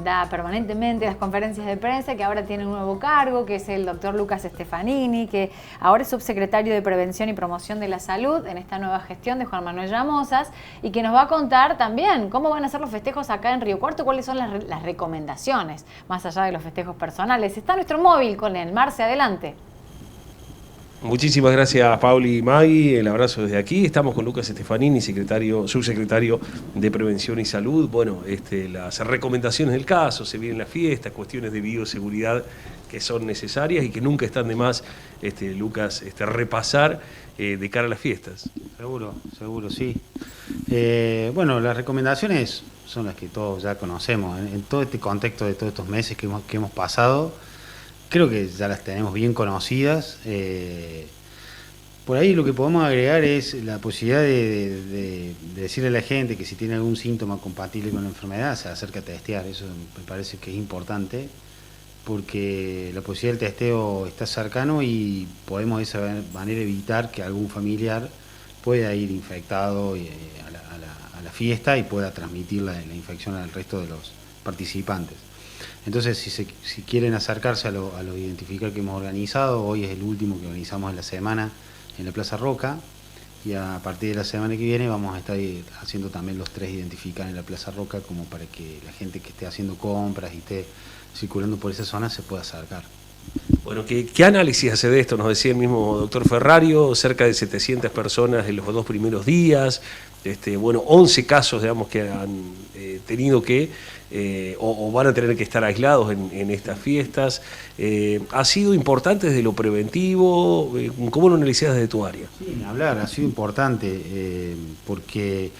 Da permanentemente las conferencias de prensa, que ahora tiene un nuevo cargo, que es el doctor Lucas Stefanini, que ahora es subsecretario de Prevención y Promoción de la Salud en esta nueva gestión de Juan Manuel Llamosas, y que nos va a contar también cómo van a ser los festejos acá en Río Cuarto, cuáles son las recomendaciones, más allá de los festejos personales. Está nuestro móvil con él. Marce, adelante. Muchísimas gracias, Pauli y Maggie. El abrazo desde aquí. Estamos con Lucas Stefanini, subsecretario de Prevención y Salud. Bueno, las recomendaciones del caso, se vienen las fiestas, cuestiones de bioseguridad que son necesarias y que nunca están de más, Lucas, repasar de cara a las fiestas. Seguro, sí. Bueno, las recomendaciones son las que todos ya conocemos. En todo este contexto de todos estos meses que hemos pasado, creo que ya las tenemos bien conocidas. Por ahí lo que podemos agregar es la posibilidad de decirle a la gente que si tiene algún síntoma compatible con la enfermedad se acerca a testear. Eso me parece que es importante, porque la posibilidad del testeo está cercano y podemos de esa manera evitar que algún familiar pueda ir infectado a la fiesta y pueda transmitir la infección al resto de los participantes. Entonces, si quieren acercarse a lo Identificar que hemos organizado, hoy es el último que organizamos en la semana en la Plaza Roca, y a partir de la semana que viene vamos a estar haciendo también los 3 Identificar en la Plaza Roca, como para que la gente que esté haciendo compras y esté circulando por esa zona se pueda acercar. Bueno, ¿qué análisis hace de esto? Nos decía el mismo doctor Ferrario, cerca de 700 personas en los 2 primeros días, 11 casos, digamos, que han tenido que, o van a tener que estar aislados en estas fiestas. ¿Ha sido importante desde lo preventivo? ¿Cómo lo analizás desde tu área? Sí, ni hablar, ha sido importante, porque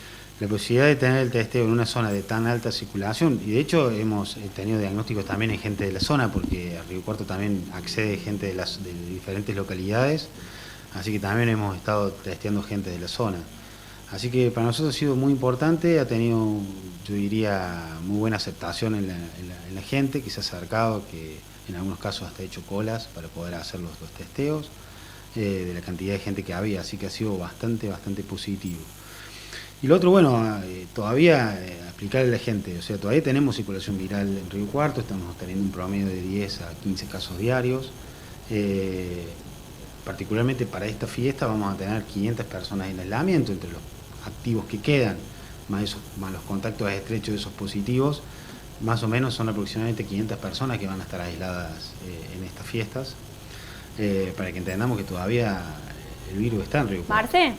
la posibilidad de tener el testeo en una zona de tan alta circulación, y de hecho hemos tenido diagnósticos también en gente de la zona, porque a Río Cuarto también accede gente de diferentes localidades, así que también hemos estado testeando gente de la zona. Así que para nosotros ha sido muy importante, ha tenido, yo diría, muy buena aceptación en la gente que se ha acercado, que en algunos casos hasta ha hecho colas para poder hacer los testeos, de la cantidad de gente que había, así que ha sido bastante positivo. Y lo otro, bueno, todavía explicarle a la gente, o sea, todavía tenemos circulación viral en Río Cuarto, estamos teniendo un promedio de 10 a 15 casos diarios. Particularmente para esta fiesta vamos a tener 500 personas en aislamiento, entre los activos que quedan, más los contactos estrechos de esos positivos, más o menos son aproximadamente 500 personas que van a estar aisladas en estas fiestas, para que entendamos que todavía el virus está en Río Cuarto. Marce.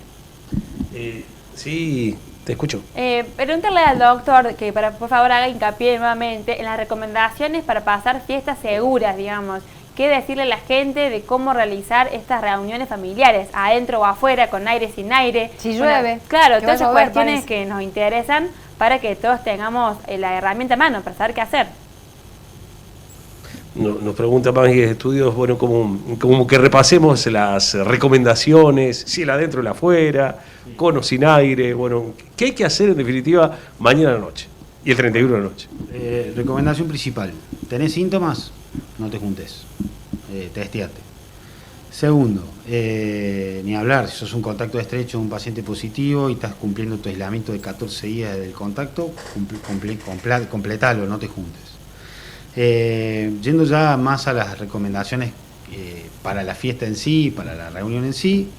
Sí, te escucho. Pregúntale al doctor que por favor haga hincapié nuevamente en las recomendaciones para pasar fiestas seguras, digamos. ¿Qué decirle a la gente de cómo realizar estas reuniones familiares, adentro o afuera, con aire, sin aire? Si llueve. Bueno, claro, todas esas cuestiones parece que nos interesan para que todos tengamos la herramienta a mano para saber qué hacer. Nos pregunta Maggie de Estudios, bueno, como que repasemos las recomendaciones, si el adentro o el afuera, con o sin aire, bueno, ¿qué hay que hacer en definitiva mañana a la noche y el 31 de la noche? Recomendación principal, ¿tenés síntomas? No te juntes, testeate. Segundo, ni hablar, si sos un contacto estrecho de un paciente positivo y estás cumpliendo tu aislamiento de 14 días del contacto, completalo, no te juntes. Yendo ya más a las recomendaciones para la fiesta en sí, para la reunión en sí,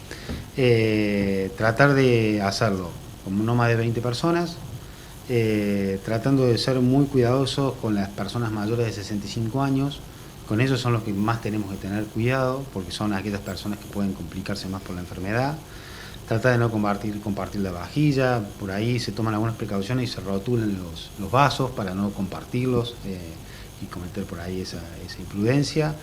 tratar de hacerlo como no más de 20 personas, tratando de ser muy cuidadosos con las personas mayores de 65 años, con ellos son los que más tenemos que tener cuidado, porque son aquellas personas que pueden complicarse más por la enfermedad. Trata de no compartir la vajilla, por ahí se toman algunas precauciones y se rotulan los vasos para no compartirlos y cometer por ahí esa imprudencia.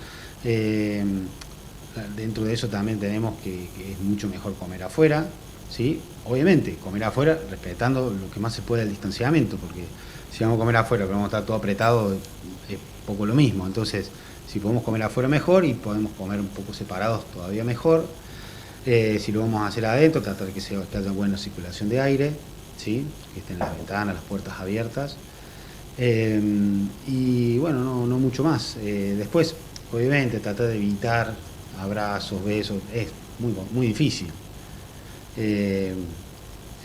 Dentro de eso también tenemos que es mucho mejor comer afuera, ¿sí? Obviamente, comer afuera respetando lo que más se puede el distanciamiento, porque si vamos a comer afuera pero vamos a estar todo apretado, es poco lo mismo. Entonces, si podemos comer afuera mejor y podemos comer un poco separados todavía mejor. Si lo vamos a hacer adentro, tratar de que haya buena circulación de aire, ¿sí? Que estén las ventanas, las puertas abiertas. Y bueno, no mucho más. Después, obviamente, tratar de evitar abrazos, besos, es muy difícil.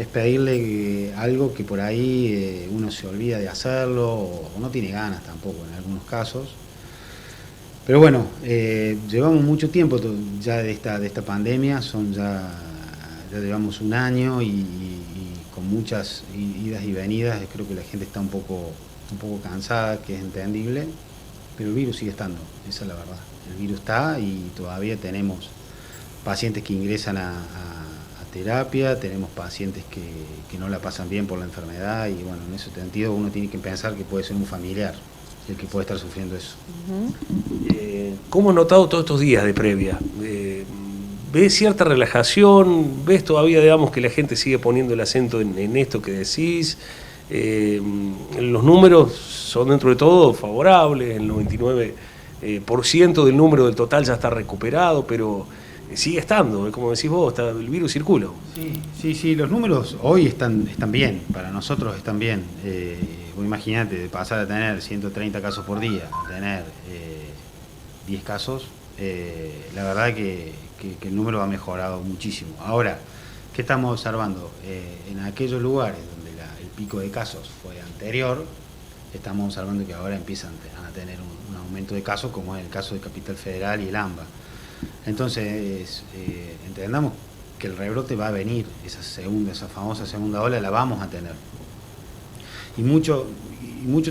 es pedirle algo que por ahí uno se olvida de hacerlo o no tiene ganas tampoco en algunos casos. Pero bueno, llevamos mucho tiempo ya de esta pandemia, ya llevamos un año y con muchas idas y venidas. Creo que la gente está un poco cansada, que es entendible, pero el virus sigue estando, esa es la verdad. El virus está y todavía tenemos pacientes que ingresan a terapia, tenemos pacientes que no la pasan bien por la enfermedad y bueno, en ese sentido uno tiene que pensar que puede ser un familiar el que puede estar sufriendo eso. ¿Cómo has notado todos estos días de previa? ¿Ves cierta relajación? ¿Ves todavía, digamos, que la gente sigue poniendo el acento en esto que decís? Los números son dentro de todo favorables, el 99% del número del total ya está recuperado, pero sigue estando, como decís vos, el virus circula. Sí, los números hoy están bien, para nosotros están bien. Vos imaginate, de pasar a tener 130 casos por día, a tener 10 casos, la verdad que el número ha mejorado muchísimo. Ahora, ¿qué estamos observando? En aquellos lugares donde el pico de casos fue anterior, estamos observando que ahora empiezan a tener un aumento de casos, como es el caso de Capital Federal y el AMBA. Entonces, entendamos que el rebrote va a venir, esa famosa segunda ola la vamos a tener. Y mucho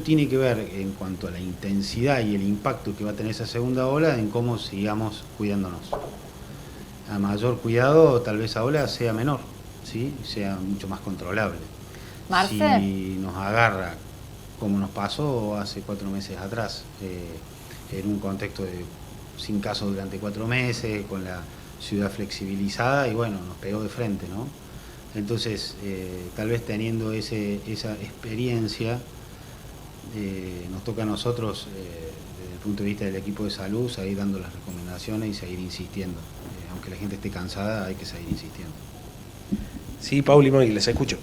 tiene que ver en cuanto a la intensidad y el impacto que va a tener esa segunda ola en cómo sigamos cuidándonos. A mayor cuidado, tal vez esa ola sea menor, ¿sí? Sea mucho más controlable. Marce. Si nos agarra, como nos pasó hace 4 meses atrás, en un contexto sin casos durante 4 meses, con la ciudad flexibilizada, y bueno, nos pegó de frente, ¿no? Entonces, tal vez teniendo esa experiencia, nos toca a nosotros, desde el punto de vista del equipo de salud, seguir dando las recomendaciones y seguir insistiendo. Aunque la gente esté cansada, hay que seguir insistiendo. Sí, Pauli, Magui, les escucho.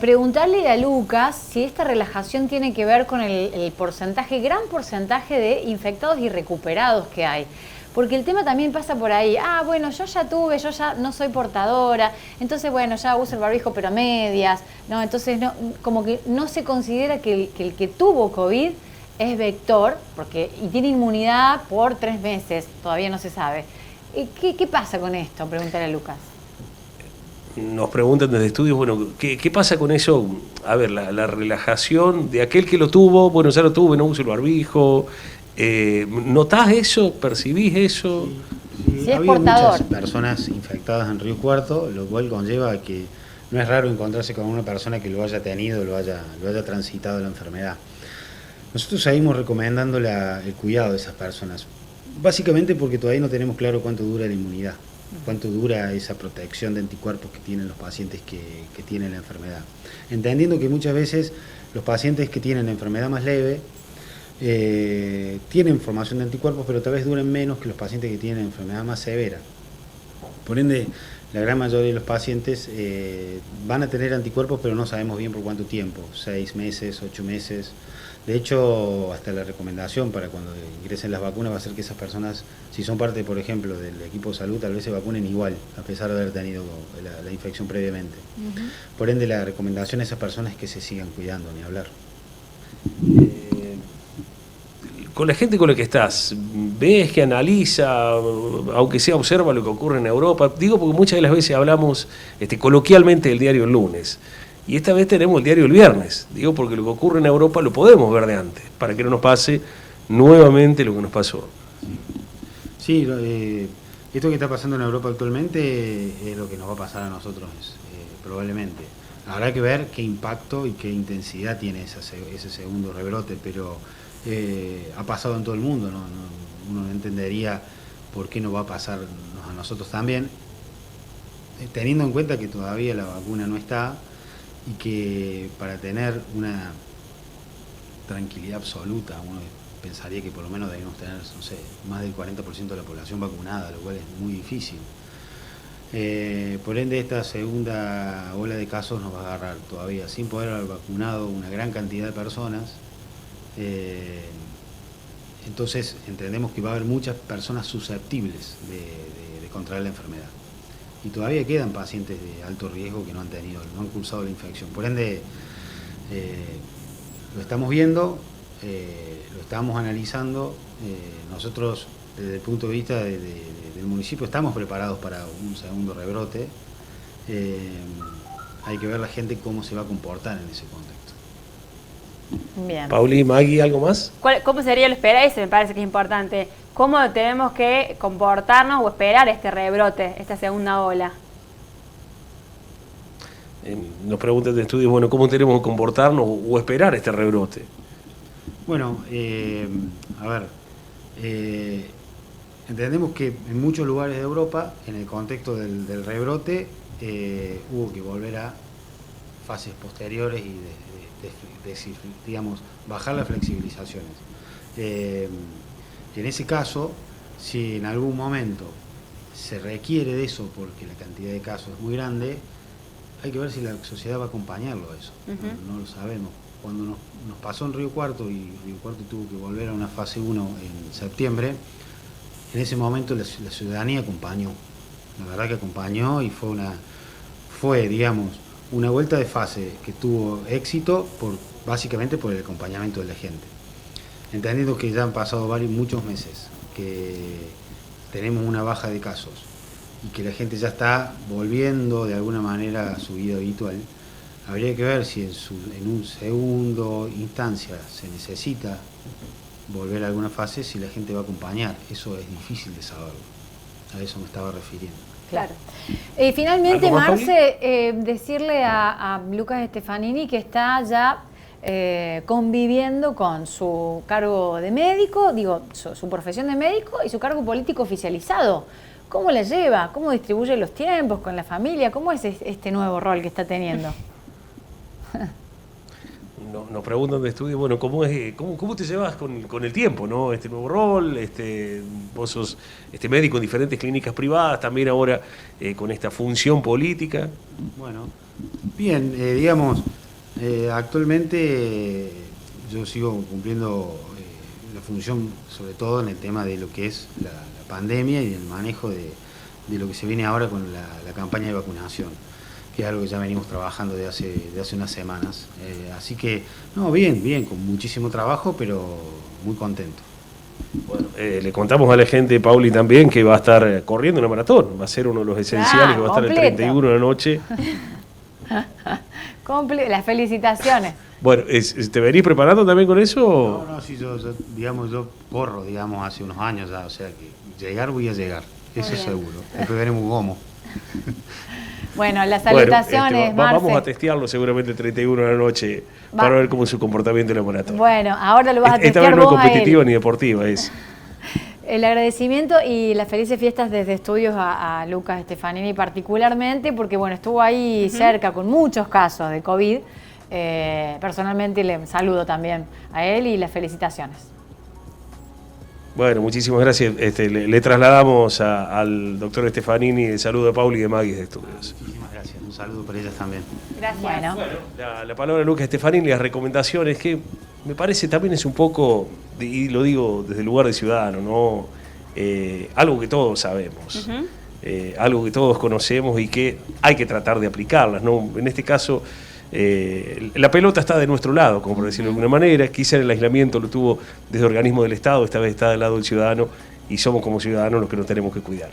Preguntarle a Lucas si esta relajación tiene que ver con el porcentaje, gran porcentaje de infectados y recuperados que hay. Porque el tema también pasa por ahí. Bueno, yo ya no soy portadora, entonces bueno, ya uso el barbijo pero a medias, ¿no? Entonces no, como que no se considera que el que tuvo COVID es vector, y tiene inmunidad por 3 meses, todavía no se sabe. ¿Qué pasa con esto? Pregúntale a Lucas. Nos preguntan desde estudios, bueno, ¿qué pasa con eso? A ver, la relajación de aquel que lo tuvo, bueno, ya lo tuve, no uso el barbijo. ¿Notás eso? ¿Percibís eso? Sí, si es había portador. Muchas personas infectadas en Río Cuarto, lo cual conlleva que no es raro encontrarse con una persona que lo haya tenido, lo haya transitado la enfermedad. Nosotros seguimos recomendando el cuidado de esas personas, básicamente porque todavía no tenemos claro cuánto dura la inmunidad, cuánto dura esa protección de anticuerpos que tienen los pacientes que tienen la enfermedad. Entendiendo que muchas veces los pacientes que tienen la enfermedad más leve tienen formación de anticuerpos, pero tal vez duren menos que los pacientes que tienen enfermedad más severa. Por ende, la gran mayoría de los pacientes van a tener anticuerpos, pero no sabemos bien por cuánto tiempo, 6 meses, 8 meses. De hecho, hasta la recomendación para cuando ingresen las vacunas va a ser que esas personas, si son parte, por ejemplo, del equipo de salud, tal vez se vacunen igual, a pesar de haber tenido la infección previamente. Por ende, la recomendación a esas personas es que se sigan cuidando, ni hablar. Con la gente con la que estás, ves que analiza, aunque sea observa lo que ocurre en Europa. Digo porque muchas de las veces hablamos coloquialmente del diario el lunes, y esta vez tenemos el diario el viernes. Digo porque lo que ocurre en Europa lo podemos ver de antes, para que no nos pase nuevamente lo que nos pasó. Sí, esto que está pasando en Europa actualmente es lo que nos va a pasar a nosotros, probablemente. Habrá que ver qué impacto y qué intensidad tiene ese segundo rebrote, pero ha pasado en todo el mundo, ¿no? Uno no entendería por qué no va a pasarnos a nosotros también, teniendo en cuenta que todavía la vacuna no está y que para tener una tranquilidad absoluta uno pensaría que por lo menos debemos tener, no sé, más del 40% de la población vacunada, lo cual es muy difícil. Por ende, esta segunda ola de casos nos va a agarrar todavía sin poder haber vacunado una gran cantidad de personas. Entonces entendemos que va a haber muchas personas susceptibles de contraer la enfermedad. y todavía quedan pacientes de alto riesgo que no han cursado la infección. Por ende, lo estamos viendo, lo estamos analizando. Nosotros, desde el punto de vista del municipio, estamos preparados para un segundo rebrote. Hay que ver la gente cómo se va a comportar en ese contexto. Bien. Pauli, Maggie, ¿algo más? ¿Cómo sería lo esperar? Eso me parece que es importante. ¿Cómo tenemos que comportarnos o esperar este rebrote, esta segunda ola? Nos preguntan de estudio, bueno, ¿cómo tenemos que comportarnos o esperar este rebrote? Bueno, a ver, entendemos que en muchos lugares de Europa, en el contexto del rebrote, hubo que volver a fases posteriores y digamos, bajar las flexibilizaciones. En ese caso, si en algún momento se requiere de eso porque la cantidad de casos es muy grande, hay que ver si la sociedad va a acompañarlo a eso. No lo sabemos. Cuando nos pasó en Río Cuarto y Río Cuarto tuvo que volver a una fase 1 en septiembre, en ese momento la ciudadanía acompañó. La verdad que acompañó y fue, digamos, una vuelta de fase que tuvo éxito básicamente por el acompañamiento de la gente. Entendiendo que ya han pasado muchos meses, que tenemos una baja de casos y que la gente ya está volviendo de alguna manera a su vida habitual, habría que ver si en un segundo instancia se necesita volver a alguna fase, si la gente va a acompañar. Eso es difícil de saberlo. A eso me estaba refiriendo. Claro. Finalmente, ¿Algo más, Marce, decirle a Lucas Stefanini que está ya conviviendo con su cargo de médico, su profesión de médico y su cargo político oficializado. ¿Cómo la lleva? ¿Cómo distribuye los tiempos con la familia? ¿Cómo es este nuevo rol que está teniendo? Nos preguntan de estudio, bueno, ¿cómo te llevas con el tiempo, ¿no? Este nuevo rol, vos sos médico en diferentes clínicas privadas, también ahora con esta función política. Bueno, bien, digamos, actualmente yo sigo cumpliendo la función, sobre todo en el tema de lo que es la pandemia y el manejo de lo que se viene ahora con la campaña de vacunación, que es algo que ya venimos trabajando de hace unas semanas. Así que, bien, con muchísimo trabajo, pero muy contento. Bueno, le contamos a la gente, Pauli, también, que va a estar corriendo una maratón. Va a ser uno de los esenciales, que va a estar el 31 de la noche. Las felicitaciones. Bueno, ¿te venís preparando también con eso? No, sí, yo corro, hace unos años ya, o sea que voy a llegar, eso seguro. Después veremos cómo. Bueno, las salutaciones, Marce. Vamos a testearlo seguramente el 31 de la noche para ver cómo es su comportamiento en la maratón. Bueno, ahora lo vas a testear. Esta vez no es vos competitiva ni deportiva, es. El agradecimiento y las felices fiestas desde estudios a Lucas Stefanini particularmente, porque bueno, estuvo ahí cerca con muchos casos de COVID. Personalmente le saludo también a él y las felicitaciones. Bueno, muchísimas gracias. Le trasladamos al doctor Stefanini el saludo de Pauli y de Maggie de Estudios. Muchísimas gracias. Un saludo para ellas también. Gracias. Bueno. La palabra de Lucas Stefanini, las recomendaciones, que me parece también es un poco, y lo digo desde el lugar de ciudadano, ¿no? Algo que todos sabemos, algo que todos conocemos y que hay que tratar de aplicarlas, ¿no? En este caso, la pelota está de nuestro lado, como por decirlo de alguna manera. Quizá el aislamiento lo tuvo desde organismos del Estado, esta vez está del lado del ciudadano y somos como ciudadanos los que nos tenemos que cuidar.